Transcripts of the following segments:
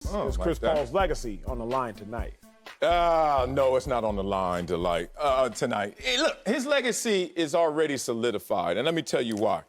Is Chris Paul's legacy on the line tonight? No, it's not on the line tonight. Hey, look, his legacy is already solidified, and let me tell you why.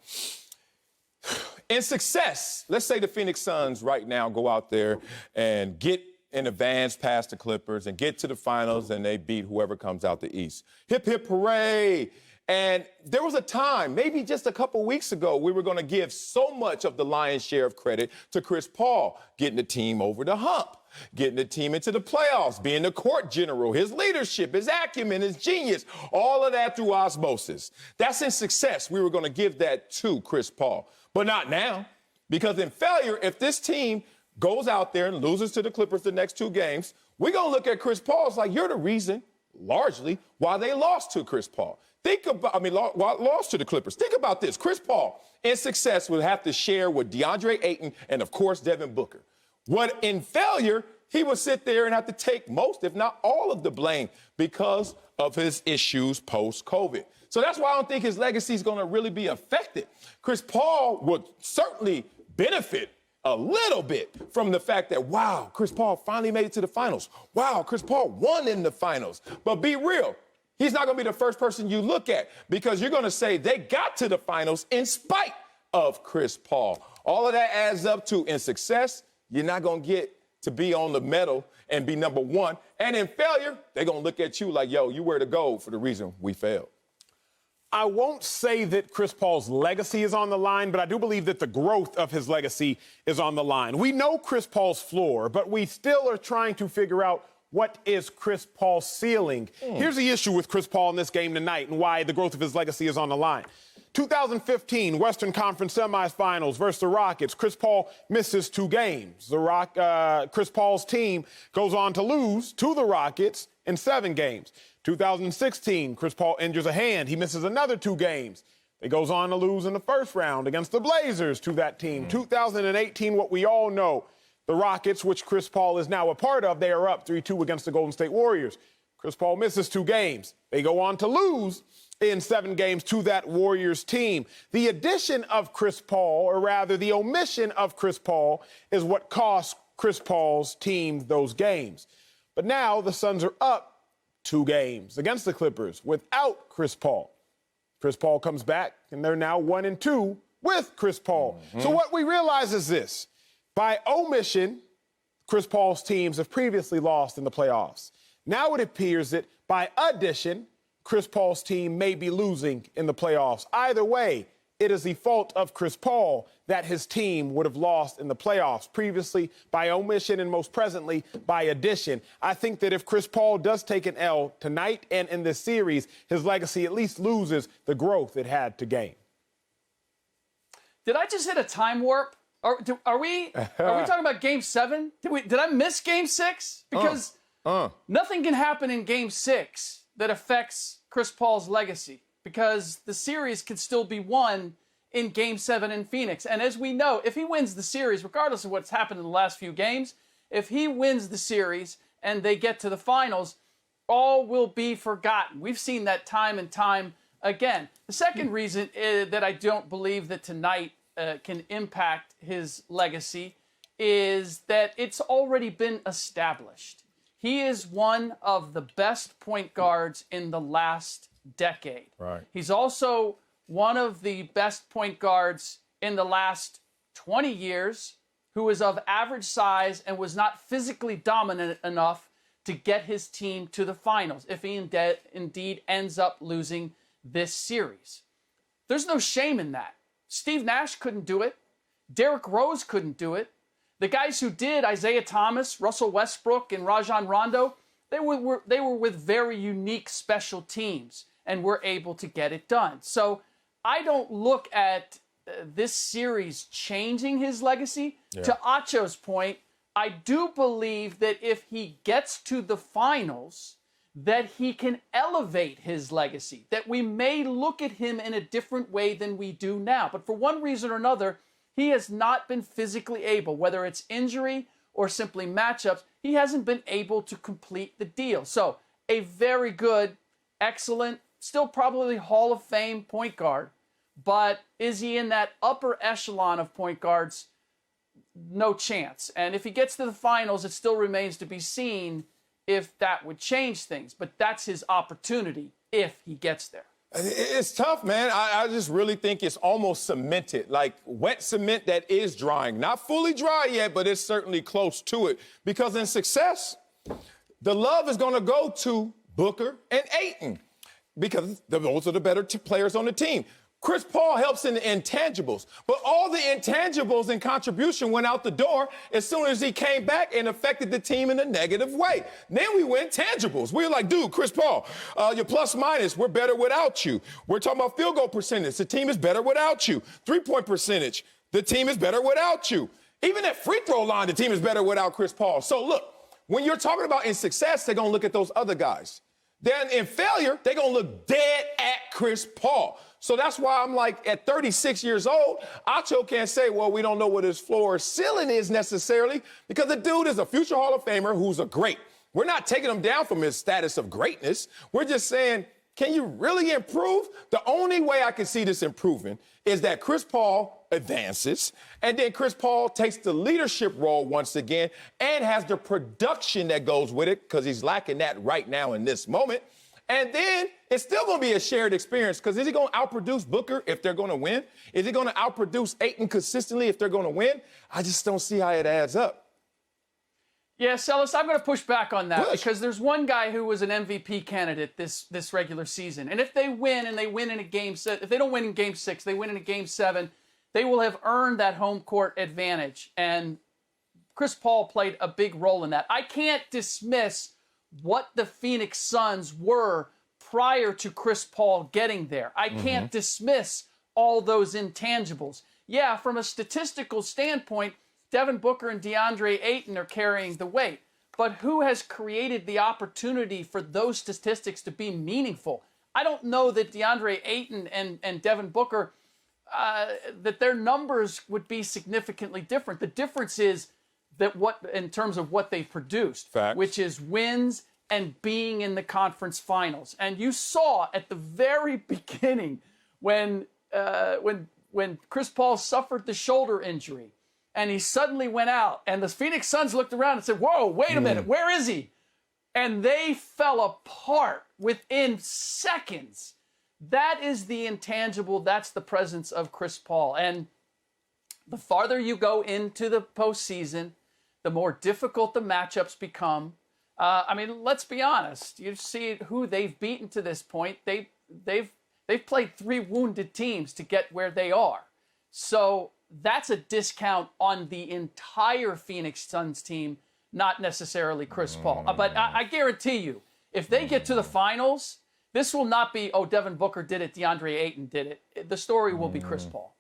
In success, let's say the Phoenix Suns right now go out there and get in advance past the Clippers and get to the finals, and they beat whoever comes out the East. Hip, hip, hooray. And there was a time, maybe just a couple weeks ago, we were going to give so much of the lion's share of credit to Chris Paul, getting the team over the hump, getting the team into the playoffs, being the court general, his leadership, his acumen, his genius, all of that through osmosis. That's in success. We were going to give that to Chris Paul, but not now. Because in failure, if this team goes out there and loses to the Clippers the next 2 games, we're going to look at Chris Paul as like, you're the reason, largely, why they lost to Chris Paul. Lost to the Clippers. Think about this. Chris Paul, in success, would have to share with Deandre Ayton and, of course, Devin Booker. What in failure, he would sit there and have to take most, if not all, of the blame because of his issues post-COVID. So that's why I don't think his legacy is going to really be affected. Chris Paul would certainly benefit a little bit from the fact that, wow, Chris Paul finally made it to the finals. Wow, Chris Paul won in the finals. But be real. He's not going to be the first person you look at because you're going to say they got to the finals in spite of Chris Paul. All of that adds up to, in success, you're not going to get to be on the medal and be number 1. And in failure, they're going to look at you like, yo, you were the gold for the reason we failed. I won't say that Chris Paul's legacy is on the line, but I do believe that the growth of his legacy is on the line. We know Chris Paul's floor, but we still are trying to figure out what is Chris Paul's ceiling. Here's the issue with Chris Paul in this game tonight and why the growth of his legacy is on the line. 2015 Western Conference semifinals versus the Rockets. Chris Paul misses 2 games. Chris Paul's team goes on to lose to the Rockets in 7 games. 2016, Chris Paul injures a hand. He misses another 2 games. He goes on to lose in the first round against the Blazers to that team. 2018, what we all know, the Rockets, which Chris Paul is now a part of, they are up 3-2 against the Golden State Warriors. Chris Paul misses 2 games. They go on to lose in 7 games to that Warriors team. The addition of Chris Paul, or rather the omission of Chris Paul, is what cost Chris Paul's team those games. But now the Suns are up 2 games against the Clippers without Chris Paul. Chris Paul comes back, and they're now 1-2 with Chris Paul. So what we realize is this. By omission, Chris Paul's teams have previously lost in the playoffs. Now it appears that by addition, Chris Paul's team may be losing in the playoffs. Either way, it is the fault of Chris Paul that his team would have lost in the playoffs. Previously by omission and most presently by addition. I think that if Chris Paul does take an L tonight and in this series, his legacy at least loses the growth it had to gain. Did I just hit a time warp? Are we talking about Game 7? Did I miss Game 6? Because nothing can happen in Game 6 that affects Chris Paul's legacy because the series could still be won in Game 7 in Phoenix. And as we know, if he wins the series, regardless of what's happened in the last few games, if he wins the series and they get to the finals, all will be forgotten. We've seen that time and time again. The second reason that I don't believe that tonight can impact his legacy is that it's already been established. He is one of the best point guards in the last decade. Right. He's also one of the best point guards in the last 20 years who is of average size and was not physically dominant enough to get his team to the finals if he indeed ends up losing this series. There's no shame in that. Steve Nash couldn't do it. Derrick Rose couldn't do it. The guys who did, Isaiah Thomas, Russell Westbrook, and Rajon Rondo, they were with very unique special teams and were able to get it done. So I don't look at this series changing his legacy. Yeah. To Acho's point, I do believe that if he gets to the finals, that he can elevate his legacy, that we may look at him in a different way than we do now. But for one reason or another, he has not been physically able, whether it's injury or simply matchups, he hasn't been able to complete the deal. So a very good, excellent, still probably Hall of Fame point guard, but is he in that upper echelon of point guards? no chance. And if he gets to the finals, it still remains to be seen if that would change things. But that's his opportunity if he gets there. It's tough, man. I just really think it's almost cemented, like wet cement that is drying. Not fully dry yet, but it's certainly close to it. Because in success, the love is going to go to Booker and Ayton because those are the better players on the team. Chris Paul helps in the intangibles, but all the intangibles and contribution went out the door as soon as he came back and affected the team in a negative way. Then we went tangibles. We were like, dude, Chris Paul, your plus minus, we're better without you. We're talking about field goal percentage. The team is better without you. 3-point percentage, the team is better without you. Even at free throw line, the team is better without Chris Paul. So look, when you're talking about in success, they're going to look at those other guys. Then in failure, they're going to look dead at Chris Paul. So that's why I'm like, at 36 years old, Acho can't say, well, we don't know what his floor or ceiling is necessarily, because the dude is a future Hall of Famer who's a great. We're not taking him down from his status of greatness. We're just saying, can you really improve? The only way I can see this improving is that Chris Paul advances, and then Chris Paul takes the leadership role once again and has the production that goes with it, because he's lacking that right now in this moment. And then it's still going to be a shared experience, because is he going to outproduce Booker if they're going to win? Is he going to outproduce Ayton consistently if they're going to win? I just don't see how it adds up. Yeah, Sellis, I'm going to push back on that because there's one guy who was an MVP candidate this regular season. And if they win and they win in a game, if they don't win in game 6, they win in a game 7, they will have earned that home court advantage. And Chris Paul played a big role in that. I can't dismiss what the Phoenix Suns were prior to Chris Paul getting there. I can't dismiss all those intangibles. Yeah, from a statistical standpoint, Devin Booker and Deandre Ayton are carrying the weight. But who has created the opportunity for those statistics to be meaningful? I don't know that DeAndre Ayton and Devin Booker, that their numbers would be significantly different. The difference is that in terms of what they produced, which is wins and being in the conference finals. And you saw at the very beginning when Chris Paul suffered the shoulder injury and he suddenly went out and the Phoenix Suns looked around and said, whoa, wait a minute, where is he? And they fell apart within seconds. That is the intangible. That's the presence of Chris Paul. And the farther you go into the postseason, the more difficult the matchups become. I mean, let's be honest. You see who they've beaten to this point. They've played 3 wounded teams to get where they are. So that's a discount on the entire Phoenix Suns team, not necessarily Chris Paul. But I guarantee you, if they get to the finals, this will not be, oh, Devin Booker did it, DeAndre Ayton did it. The story will be Chris Paul.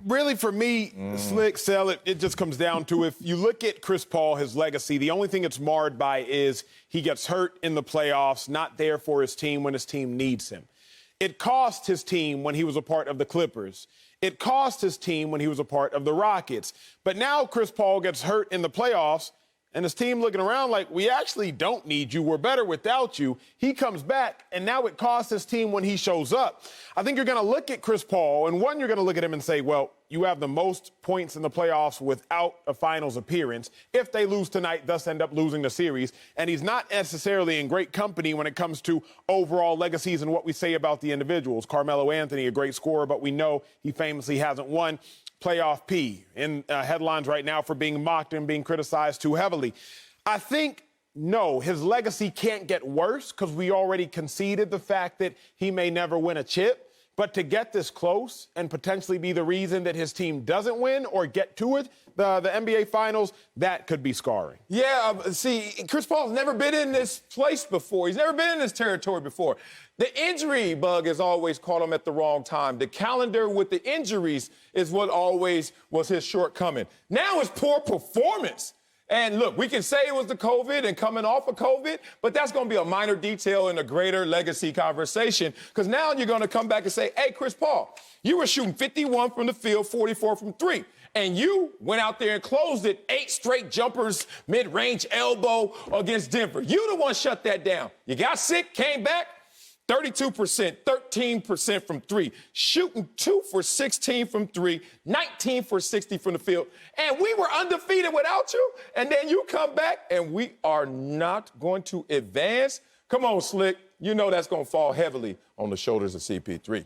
Really, for me, Slick, Sell, it just comes down to, if you look at Chris Paul, his legacy, the only thing it's marred by is he gets hurt in the playoffs, not there for his team when his team needs him. It cost his team when he was a part of the Clippers. It cost his team when he was a part of the Rockets. But now Chris Paul gets hurt in the playoffs, and his team looking around like, we actually don't need you. We're better without you. He comes back, and now it costs his team when he shows up. I think you're going to look at Chris Paul, and one, you're going to look at him and say, well, you have the most points in the playoffs without a finals appearance. If they lose tonight, thus end up losing the series. And he's not necessarily in great company when it comes to overall legacies and what we say about the individuals. Carmelo Anthony, a great scorer, but we know he famously hasn't won. Playoff P in headlines right now for being mocked and being criticized too heavily. I think, no, his legacy can't get worse because we already conceded the fact that he may never win a chip. But to get this close and potentially be the reason that his team doesn't win or get to it, the NBA Finals, that could be scarring. Yeah, see, Chris Paul's never been in this place before. He's never been in this territory before. The injury bug has always caught him at the wrong time. The calendar with the injuries is what always was his shortcoming. Now it's poor performance. And look, we can say it was the COVID and coming off of COVID, but that's going to be a minor detail in a greater legacy conversation, because now you're going to come back and say, hey, Chris Paul, you were shooting 51 from the field, 44 from 3. And you went out there and closed it 8 straight jumpers, mid-range elbow against Denver. You the one shut that down. You got sick, came back, 32%, 13% from three, shooting 2 for 16 from three, 19 for 60 from the field. And we were undefeated without you. And then you come back and we are not going to advance. Come on, Slick. You know that's going to fall heavily on the shoulders of CP3.